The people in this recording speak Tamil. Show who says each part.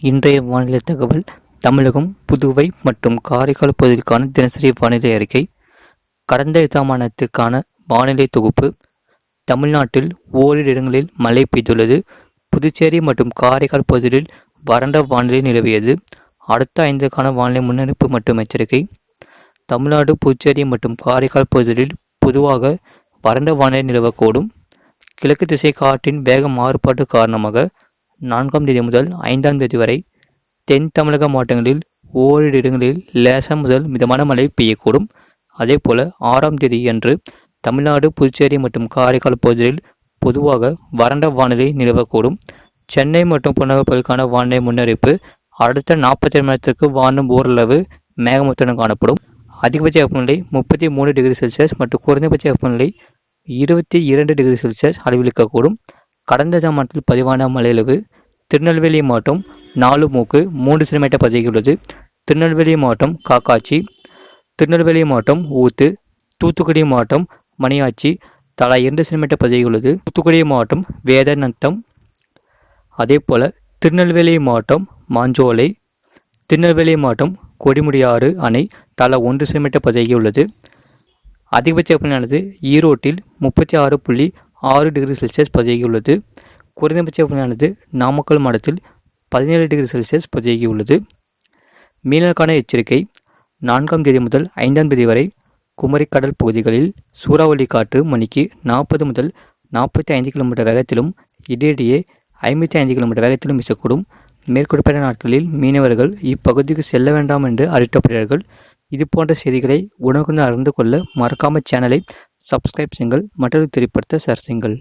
Speaker 1: இன்றைய வானிலை தகவல். தமிழகம், புதுவை மற்றும் காரைக்கால் பகுதிகளுக்கான தினசரி வானிலை அறிக்கை. கடந்த மாதத்திற்கான வானிலை தொகுப்பு. தமிழ்நாட்டில் ஓரிரு இடங்களில் மழை பெய்துள்ளது. புதுச்சேரி மற்றும் காரைக்கால் பகுதிகளில் வறண்ட வானிலை நிலவியது. அடுத்த 5க்கான வானிலை முன்னறிவிப்பு மற்றும் எச்சரிக்கை. தமிழ்நாடு, புதுச்சேரி மற்றும் காரைக்கால் பகுதிகளில் பொதுவாக வறண்ட வானிலை நிலவக்கூடும். கிழக்கு திசை காற்றின் வேக மாறுபாடு காரணமாக 4ஆம் தேதி முதல் 5ஆம் தேதி வரை தென் தமிழக மாவட்டங்களில் ஓரிரு இடங்களில் லேசான முதல் மிதமான மழை பெய்யக்கூடும். அதேபோல 6ஆம் தேதி அன்று தமிழ்நாடு, புதுச்சேரி மற்றும் காரைக்கால் பகுதிகளில் பொதுவாக வறண்ட வானிலை நிலவக்கூடும். சென்னை மற்றும் புறநகர் பகுதிக்கான வானிலை முன்னறிவிப்பு. அடுத்த 48 மணி நேரத்திற்கு வானம் ஓரளவு மேகமூட்டத்துடன் காணப்படும். அதிகபட்ச வெப்பநிலை 33 டிகிரி செல்சியஸ் மற்றும் குறைந்தபட்ச வெப்பநிலை 22 டிகிரி செல்சியஸ் அளவில் இருக்கக்கூடும். கடந்த மாதத்தில் பதிவான மழையளவு. திருநெல்வேலி மாவட்டம் 4 மூக்கு 3 சென்டிமீட்டர் பதிவாகியுள்ளது. திருநெல்வேலி மாவட்டம் காக்காட்சி, திருநெல்வேலி மாவட்டம் ஊத்து, தூத்துக்குடி மாவட்டம் மணியாச்சி தலா 2 சென்டிமீட்டர் பதிவாகியுள்ளது. தூத்துக்குடி மாவட்டம் வேதநத்தம், அதேபோல திருநெல்வேலி மாவட்டம் மாஞ்சோலை, திருநெல்வேலி மாவட்டம் கொடிமுடியாறு அணை தலா 1 சென்டிமீட்டர் பதிவாகியுள்ளது. அதிகபட்ச வெப்பநிலையானது ஈரோட்டில் 36.6 டிகிரி செல்சியஸ் பதிவாகியுள்ளது. குறைந்தபட்ச வெப்பநிலையானது நாமக்கல் மாவட்டத்தில் 17 டிகிரி செல்சியஸ் பதிவாகியுள்ளது. மீனவர்களுக்கான எச்சரிக்கை. 4ஆம் தேதி முதல் 5ஆம் தேதி வரை குமரிக்கடல் பகுதிகளில் சூறாவளி காற்று மணிக்கு 40 முதல் 45 கிலோமீட்டர் வேகத்திலும் இடையிடையே 55 கிலோமீட்டர் வேகத்திலும் வீசக்கூடும். மேற்குறிப்பிட்ட நாட்களில் மீனவர்கள் இப்பகுதிக்கு செல்ல வேண்டாம் என்று அறிவிக்கப்படுகிறார்கள். இது போன்ற செய்திகளை உடனுக்குடன் அறிந்து கொள்ள மறக்காமல் சேனலை சப்ஸ்கிரைப் செய்யுங்கள், மற்றவர்களுக்கு தெரியப்படுத்த ஷேர் செய்யுங்கள்.